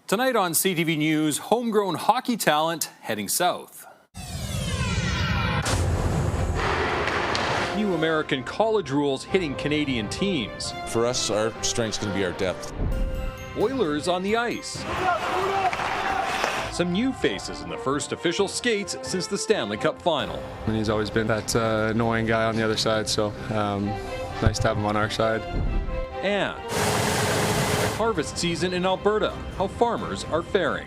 Tonight on CTV News, homegrown hockey talent heading south. New American college rules hitting Canadian teams. For us, our strength's going to be our depth. Oilers on the ice. Some new faces in the first official skates since the Stanley Cup final. And he's always been that annoying guy on the other side, so nice to have him on our side. And harvest season in Alberta, how farmers are faring.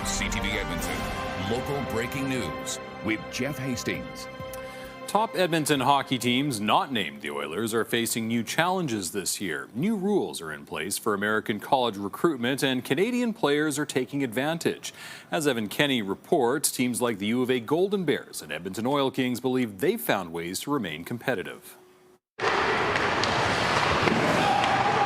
CTV Edmonton, local breaking news with Jeff Hastings. Top Edmonton hockey teams not named the Oilers are facing new challenges this year. New rules are in place for American college recruitment, and Canadian players are taking advantage. As Evan Kenny reports, teams like the U of A Golden Bears and Edmonton Oil Kings believe they've found ways to remain competitive.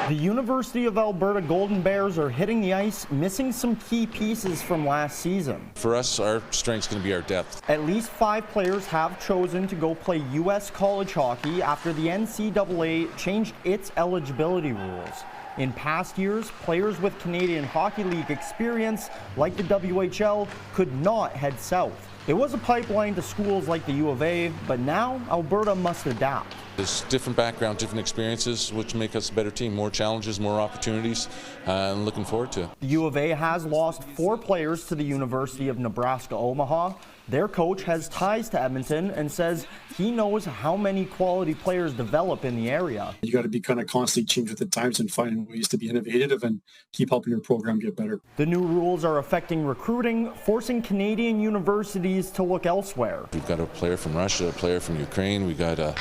The University of Alberta Golden Bears are hitting the ice, missing some key pieces from last season. For us, our strength's going to be our depth. At least 5 players have chosen to go play U.S. college hockey after the NCAA changed its eligibility rules. In past years, players with Canadian Hockey League experience, like the WHL, could not head south. It was a pipeline to schools like the U of A, but now Alberta must adapt. There's different backgrounds, different experiences, which make us a better team. More challenges, more opportunities, and looking forward to it. The U of A has lost 4 players to the University of Nebraska-Omaha. Their coach has ties to Edmonton and says he knows how many quality players develop in the area. You got to be kind of constantly changing with the times and finding ways to be innovative and keep helping your program get better. The new rules are affecting recruiting, forcing Canadian universities to look elsewhere. We've got a player from Russia, a player from Ukraine. We got a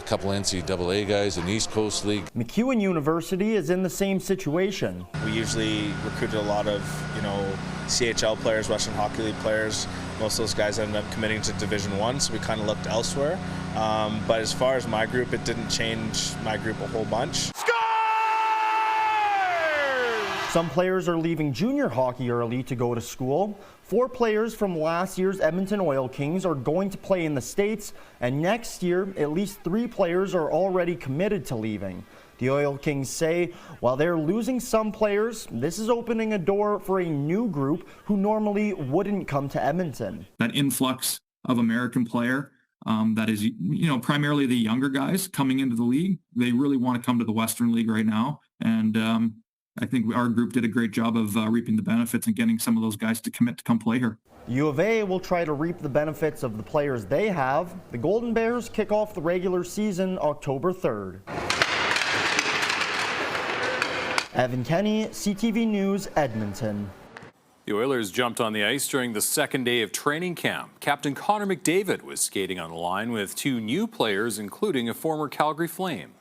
couple NCAA guys in the East Coast League. MacEwan University is in the same situation. We usually recruited a lot of, CHL players, Western Hockey League players. Most of those guys ended up committing to Division I, so we kind of looked elsewhere. But as far as my group, it didn't change my group a whole bunch. Some players are leaving junior hockey early to go to school. 4 players from last year's Edmonton Oil Kings are going to play in the States, and next year, at least 3 players are already committed to leaving. The Oil Kings say while they're losing some players, this is opening a door for a new group who normally wouldn't come to Edmonton. That influx of American player that is, primarily the younger guys coming into the league, they really want to come to the Western League right now. And I think our group did a great job of reaping the benefits and getting some of those guys to commit to come play here. U of A will try to reap the benefits of the players they have. The Golden Bears kick off the regular season October 3rd. Evan Kenny, CTV News, Edmonton. The Oilers jumped on the ice during the second day of training camp. Captain Connor McDavid was skating on the line with 2 new players, including a former Calgary Flame.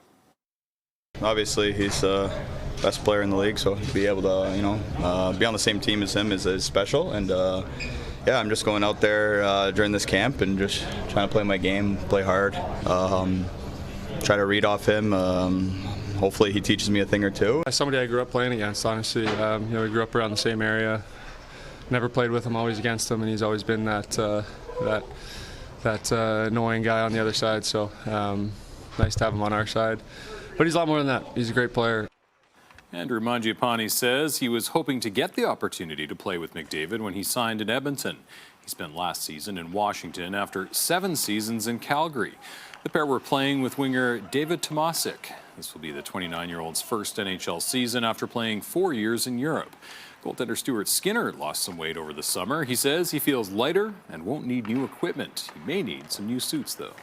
Obviously, he's the best player in the league, so to be able to, be on the same team as him is special. And I'm just going out there during this camp and just trying to play my game, play hard, try to read off him. Hopefully he teaches me a thing or two. Somebody I grew up playing against, honestly. We grew up around the same area. Never played with him, always against him, and he's always been that annoying guy on the other side. So nice to have him on our side. But he's a lot more than that. He's a great player. Andrew Mangiapane says he was hoping to get the opportunity to play with McDavid when he signed in Edmonton. He spent last season in Washington after 7 seasons in Calgary. The pair were playing with winger David Tomasic. This will be the 29-year-old's first NHL season after playing 4 years in Europe. Goaltender Stuart Skinner lost some weight over the summer. He says he feels lighter and won't need new equipment. He may need some new suits, though.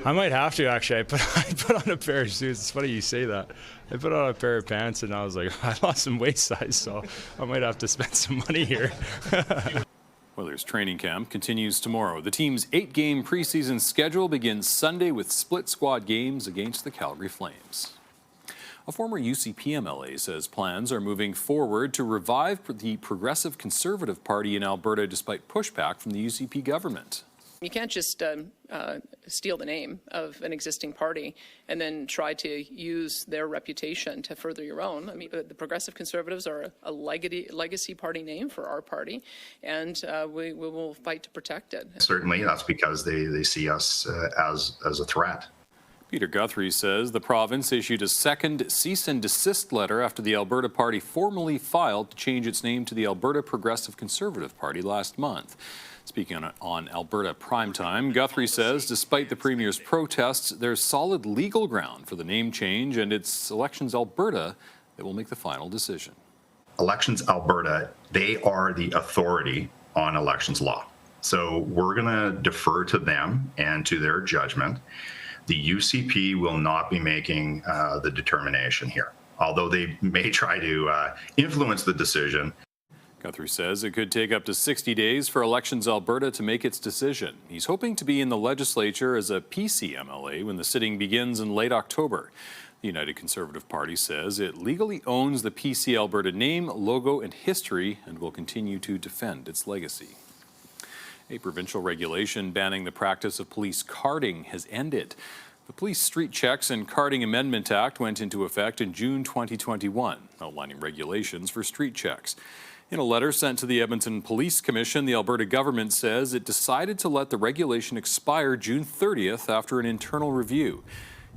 I might have to, actually. I put on a pair of suits. It's funny you say that. I put on a pair of pants, and I was like, I lost some waist size, so I might have to spend some money here. Oilers training camp continues tomorrow. The team's 8-game preseason schedule begins Sunday with split squad games against the Calgary Flames. A former UCP MLA says plans are moving forward to revive the Progressive Conservative Party in Alberta despite pushback from the UCP government. You can't just steal the name of an existing party and then try to use their reputation to further your own. I mean, the Progressive Conservatives are a legacy party name for our party, and we will fight to protect it. Certainly, that's because they see us as a threat. Peter Guthrie says the province issued a second cease and desist letter after the Alberta Party formally filed to change its name to the Alberta Progressive Conservative Party last month. Speaking on Alberta Primetime, Guthrie says despite the Premier's protests, there's solid legal ground for the name change, and it's Elections Alberta that will make the final decision. Elections Alberta, they are the authority on elections law. So we're going to defer to them and to their judgment. The UCP will not be making the determination here, although they may try to influence the decision. Guthrie says it could take up to 60 days for Elections Alberta to make its decision. He's hoping to be in the legislature as a PC MLA when the sitting begins in late October. The United Conservative Party says it legally owns the PC Alberta name, logo, and history and will continue to defend its legacy. A provincial regulation banning the practice of police carding has ended. The Police Street Checks and Carding Amendment Act went into effect in June 2021, outlining regulations for street checks. In a letter sent to the Edmonton Police Commission, the Alberta government says it decided to let the regulation expire June 30th after an internal review.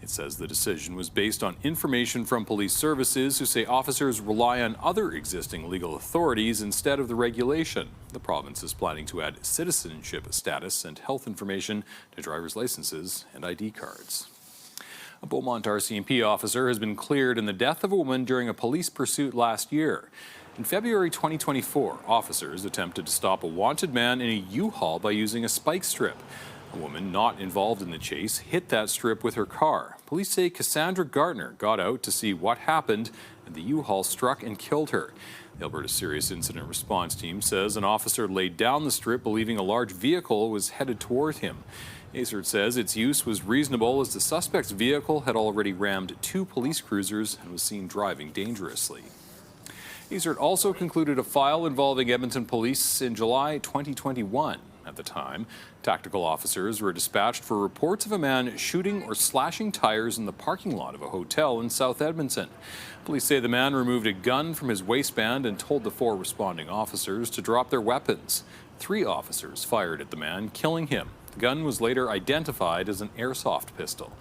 It says the decision was based on information from police services who say officers rely on other existing legal authorities instead of the regulation. The province is planning to add citizenship status and health information to driver's licenses and ID cards. A Beaumont RCMP officer has been cleared in the death of a woman during a police pursuit last year. In February 2024, officers attempted to stop a wanted man in a U-Haul by using a spike strip. A woman not involved in the chase hit that strip with her car. Police say Cassandra Gardner got out to see what happened, and the U-Haul struck and killed her. The Alberta Serious Incident Response Team says an officer laid down the strip believing a large vehicle was headed toward him. ACERT says its use was reasonable as the suspect's vehicle had already rammed 2 police cruisers and was seen driving dangerously. ACERT also concluded a file involving Edmonton police in July 2021. At the time, tactical officers were dispatched for reports of a man shooting or slashing tires in the parking lot of a hotel in South Edmonton. Police say the man removed a gun from his waistband and told the 4 responding officers to drop their weapons. 3 officers fired at the man, killing him. The gun was later identified as an airsoft pistol.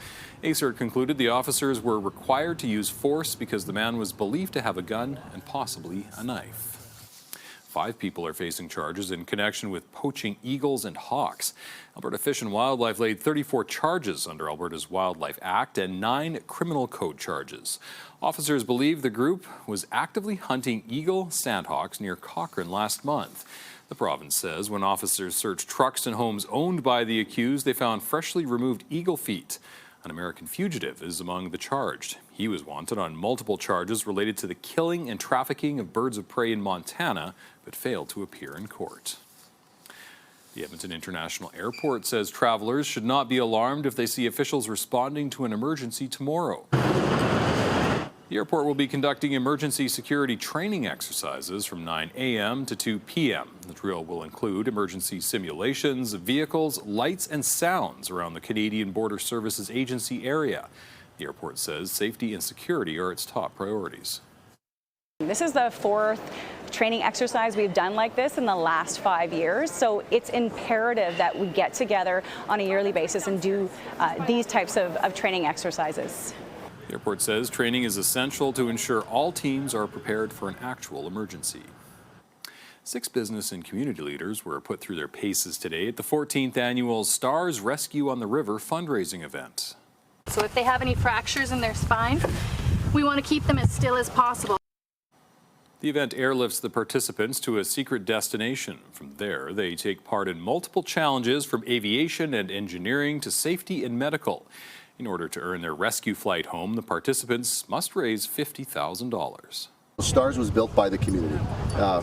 ACERT concluded the officers were required to use force because the man was believed to have a gun and possibly a knife. 5 people are facing charges in connection with poaching eagles and hawks. Alberta Fish and Wildlife laid 34 charges under Alberta's Wildlife Act and 9 criminal code charges. Officers believe the group was actively hunting eagle sandhawks near Cochrane last month. The province says when officers searched trucks and homes owned by the accused, they found freshly removed eagle feet. An American fugitive is among the charged. He was wanted on multiple charges related to the killing and trafficking of birds of prey in Montana, but failed to appear in court. The Edmonton International Airport says travelers should not be alarmed if they see officials responding to an emergency tomorrow. The airport will be conducting emergency security training exercises from 9 a.m. to 2 p.m. The drill will include emergency simulations of vehicles, lights, and sounds around the Canadian Border Services Agency area. The airport says safety and security are its top priorities. This is the 4th training exercise we've done like this in the last 5 years, so it's imperative that we get together on a yearly basis and do these types of training exercises. The airport says training is essential to ensure all teams are prepared for an actual emergency. 6 business and community leaders were put through their paces today at the 14th annual Stars Rescue on the River fundraising event. So if they have any fractures in their spine, we want to keep them as still as possible. The event airlifts the participants to a secret destination. From there, they take part in multiple challenges from aviation and engineering to safety and medical. In order to earn their rescue flight home, the participants must raise $50,000. STARS was built by the community,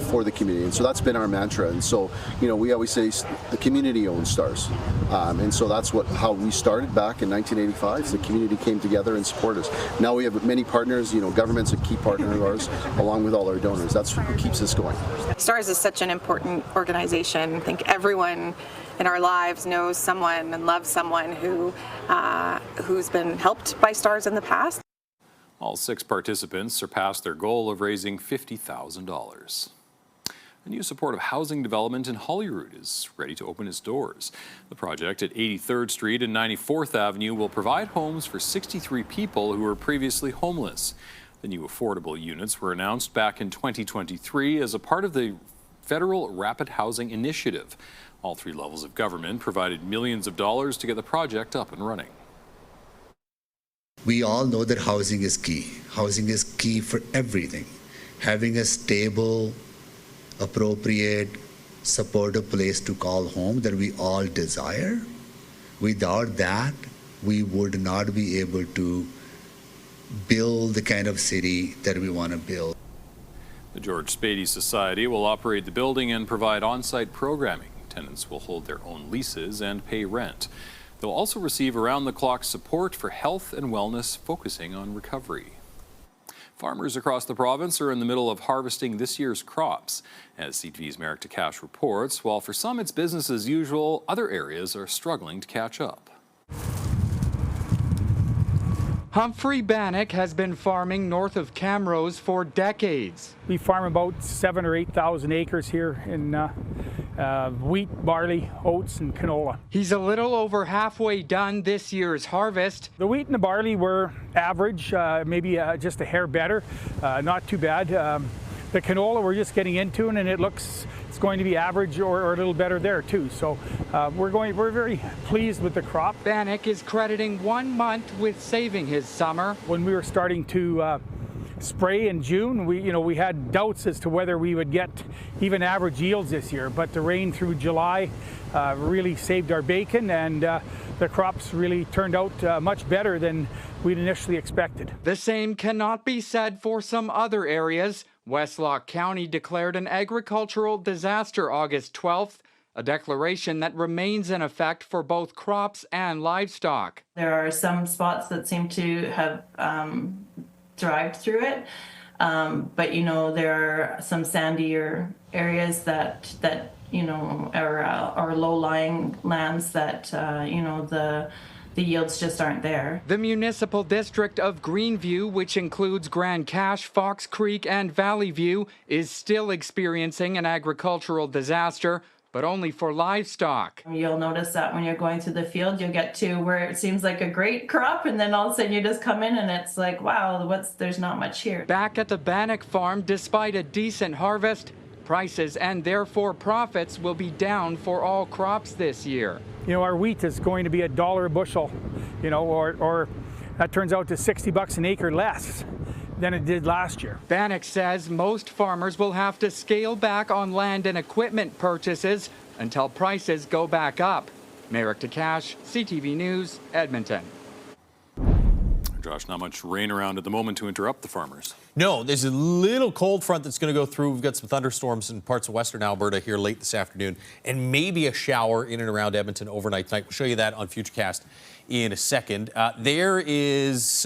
for the community, and so that's been our mantra. And so, we always say the community owns STARS, and so that's how we started back in 1985. So the community came together and supported us. Now we have many partners. Government's a key partner of ours, along with all our donors. That's what keeps us going. STARS is such an important organization. I think everyone in our lives knows someone and loves someone who's been helped by STARS in the past. All 6 participants surpassed their goal of raising $50,000. A new supportive housing development in Holyrood is ready to open its doors. The project at 83rd Street and 94th Avenue will provide homes for 63 people who were previously homeless. The new affordable units were announced back in 2023 as a part of the Federal Rapid Housing Initiative. All three levels of government provided millions of dollars to get the project up and running. We all know that housing is key. Housing is key for everything. Having a stable, appropriate, supportive place to call home that we all desire. Without that, we would not be able to build the kind of city that we want to build. The George Spady Society will operate the building and provide on-site programming. Tenants will hold their own leases and pay rent. They'll also receive around-the-clock support for health and wellness, focusing on recovery. Farmers across the province are in the middle of harvesting this year's crops. As CTV's Merrick Takash reports, while for some it's business as usual, other areas are struggling to catch up. Humphrey Bannock has been farming north of Camrose for decades. We farm about 7,000 or 8,000 acres here in wheat, barley, oats, and canola. He's a little over halfway done this year's harvest. The wheat and the barley were average, maybe just a hair better, not too bad. The canola we're just getting into, and it looks it's going to be average or a little better there too. So we're very pleased with the crop. Bannock is crediting 1 month with saving his summer. When we were starting to spray in June, we had doubts as to whether we would get even average yields this year, but the rain through July really saved our bacon, and the crops really turned out much better than we'd initially expected. The same cannot be said for some other areas. Westlock County declared an agricultural disaster August 12th, a declaration that remains in effect for both crops and livestock. There are some spots that seem to have thrived through it, but there are some sandier areas that are low-lying lands that the yields just aren't there. The municipal district of Greenview, which includes Grand Cache, Fox Creek, and Valley View, is still experiencing an agricultural disaster, but only for livestock. You'll notice that when you're going through the field, you'll get to where it seems like a great crop, and then all of a sudden you just come in and it's like, wow, there's not much here. Back at the Bannock farm, despite a decent harvest, prices and therefore profits will be down for all crops this year. Our wheat is going to be $1 a bushel, or that turns out to $60 an acre less than it did last year. Bannock says most farmers will have to scale back on land and equipment purchases until prices go back up. Merrick Takash, CTV News, Edmonton. Josh, not much rain around at the moment to interrupt the farmers. No, there's a little cold front that's going to go through. We've got some thunderstorms in parts of western Alberta here late this afternoon, and maybe a shower in and around Edmonton overnight tonight. We'll show you that on Futurecast in a second. There is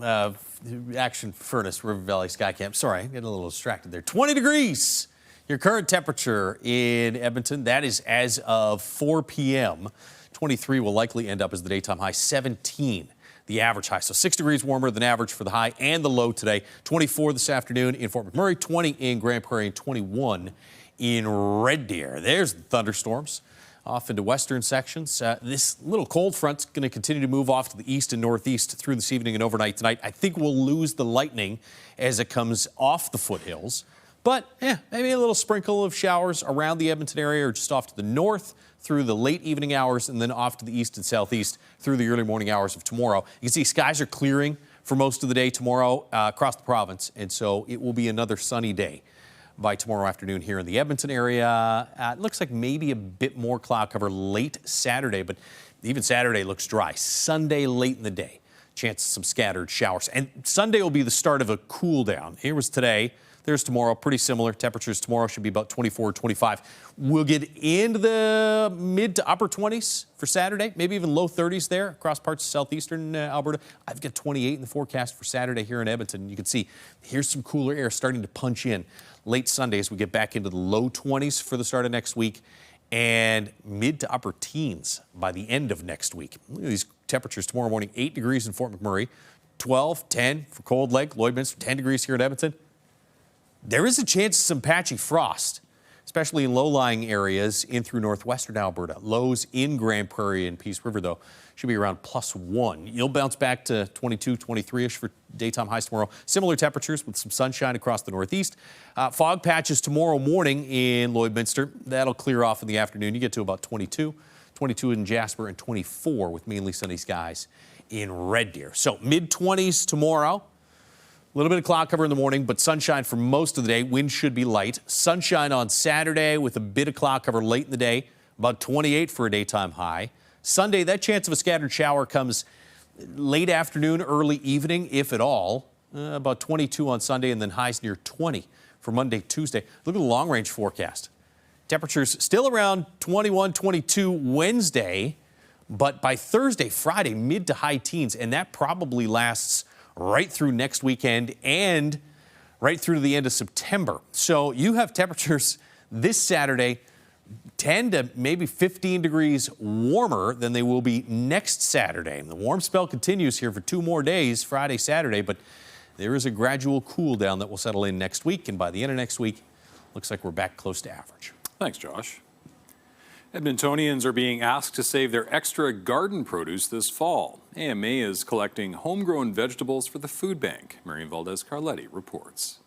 Action Furnace, River Valley Sky Camp. Sorry, I'm getting a little distracted there. 20 degrees, your current temperature in Edmonton. That is as of 4 p.m. 23 will likely end up as the daytime high, 17 the average high. So 6 degrees warmer than average for the high and the low today. 24 this afternoon in Fort McMurray, 20 in Grand Prairie, and 21 in Red Deer. There's the thunderstorms off into western sections. This little cold front's going to continue to move off to the east and northeast through this evening and overnight tonight. I think we'll lose the lightning as it comes off the foothills. But maybe a little sprinkle of showers around the Edmonton area or just off to the north through the late evening hours and then off to the east and southeast through the early morning hours of tomorrow. You can see skies are clearing for most of the day tomorrow across the province, and so it will be another sunny day by tomorrow afternoon here in the Edmonton area. It looks like maybe a bit more cloud cover late Saturday, but even Saturday looks dry. Sunday late in the day, chance of some scattered showers. And Sunday will be the start of a cool down. Here was today. There's tomorrow, pretty similar. Temperatures tomorrow should be about 24 or 25. We'll get into the mid to upper 20s for Saturday, maybe even low 30s there across parts of southeastern Alberta. I've got 28 in the forecast for Saturday here in Edmonton. You can see here's some cooler air starting to punch in late Sunday as we get back into the low 20s for the start of next week and mid to upper teens by the end of next week. Look at these temperatures tomorrow morning, 8 degrees in Fort McMurray, 12, 10 for Cold Lake, Lloydminster, 10 degrees here in Edmonton. there is a chance of some patchy frost, especially in low-lying areas in through northwestern Alberta. Lows in Grand Prairie and Peace River, though, should be around +1. You'll bounce back to 22, 23-ish for daytime highs tomorrow. Similar temperatures with some sunshine across the northeast. Fog patches tomorrow morning in Lloydminster. That'll clear off in the afternoon. You get to about 22 in Jasper, and 24 with mainly sunny skies in Red Deer. So mid-20s tomorrow. A little bit of cloud cover in the morning, but sunshine for most of the day. Wind should be light. Sunshine on Saturday with a bit of cloud cover late in the day. About 28 for a daytime high. Sunday, that chance of a scattered shower comes late afternoon, early evening, if at all. About 22 on Sunday, and then highs near 20 for Monday, Tuesday. Look at the long-range forecast. Temperatures still around 21, 22 Wednesday, but by Thursday, Friday, mid to high teens, and that probably lasts right through next weekend and right through to the end of September. So you have temperatures this Saturday 10 to maybe 15 degrees warmer than they will be next Saturday. And the warm spell continues here for 2 more days, Friday, Saturday, but there is a gradual cool down that will settle in next week, and by the end of next week, looks like we're back close to average. Thanks, Josh. Edmontonians are being asked to save their extra garden produce this fall. AMA is collecting homegrown vegetables for the food bank. Marian Valdez-Carletti reports.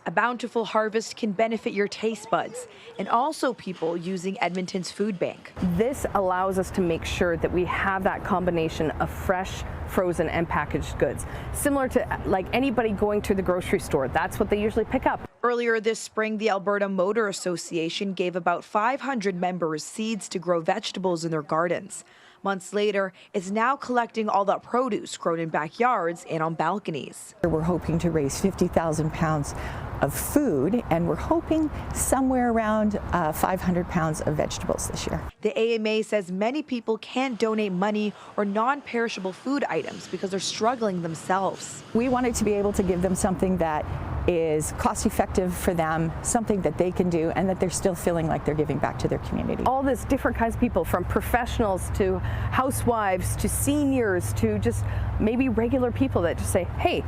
A bountiful harvest can benefit your taste buds and also people using Edmonton's food bank. This allows us to make sure that we have that combination of fresh, frozen, and packaged goods. Similar to like anybody going to the grocery store, that's what they usually pick up. Earlier this spring, the Alberta Motor Association gave about 500 members seeds to grow vegetables in their gardens. Months later, it's now collecting all that produce grown in backyards and on balconies. We're hoping to raise 50,000 pounds of food, and we're hoping somewhere around 500 pounds of vegetables this year. The AMA says many people can't donate money or non-perishable food items because they're struggling themselves. We wanted to be able to give them something that is cost effective for them, something that they can do, and that they're still feeling like they're giving back to their community. All this different kinds of people, from professionals to housewives to seniors to just maybe regular people that just say, hey,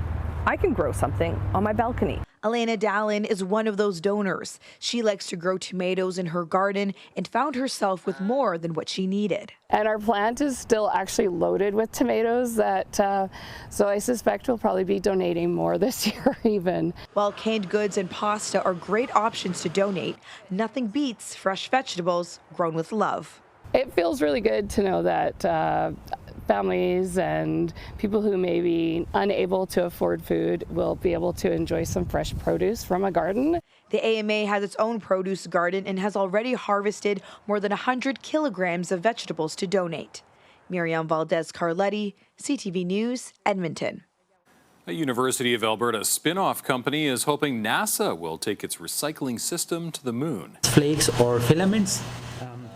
I can grow something on my balcony. Elena Dallin is one of those donors. She likes to grow tomatoes in her garden and found herself with more than what she needed. And our plant is still actually loaded with tomatoes so I suspect we'll probably be donating more this year even. While canned goods and pasta are great options to donate, nothing beats fresh vegetables grown with love. It feels really good to know that families and people who may be unable to afford food will be able to enjoy some fresh produce from a garden. The AMA has its own produce garden and has already harvested more than 100 kilograms of vegetables to donate. Miriam Valdez-Carletti, CTV News, Edmonton. A University of Alberta spin-off company is hoping NASA will take its recycling system to the moon. Flakes or filaments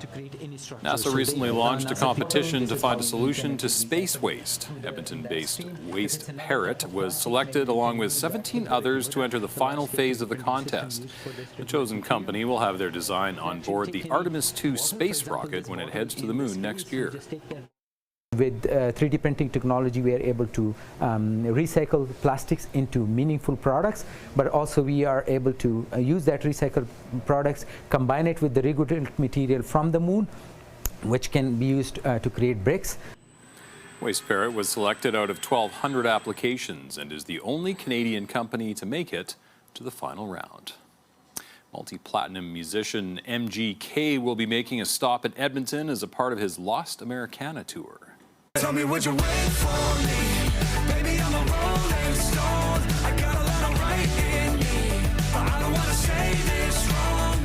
to create any structure. NASA recently launched a competition to find a solution to space waste. Edmonton-based Waste Parrot was selected along with 17 others to enter the final phase of the contest. The chosen company will have their design on board the Artemis II space rocket when it heads to the moon next year. With 3D printing technology, we are able to recycle plastics into meaningful products, but also we are able to use that recycled products, combine it with the regurgitated material from the moon, which can be used to create bricks. Waste Parrot was selected out of 1,200 applications and is the only Canadian company to make it to the final round. Multi-platinum musician MGK will be making a stop in Edmonton as a part of his Lost Americana tour. Tell me, would you wait for me? Baby, I'm a rolling stone. I got a lot of right in me, but I don't want to say this wrong.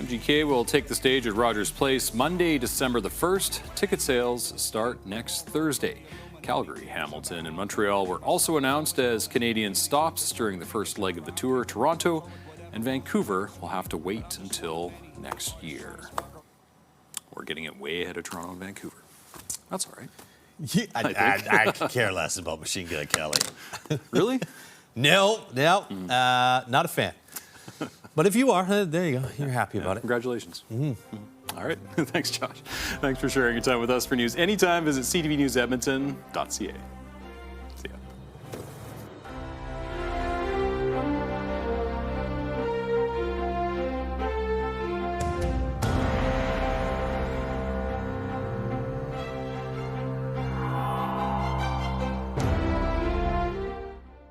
MGK will take the stage at Rogers Place Monday, December the 1st. Ticket sales start next Thursday. Calgary, Hamilton, and Montreal were also announced as Canadian stops during the first leg of the tour. Toronto and Vancouver will have to wait until next year. We're getting it way ahead of Toronto and Vancouver. That's all right. Yeah, I could care less about Machine Gun Kelly. Really? No, not a fan. But if you are, there you go. You're happy about it. Congratulations. All right. Thanks, Josh. Thanks for sharing your time with us. For news anytime, visit ctvnewsedmonton.ca.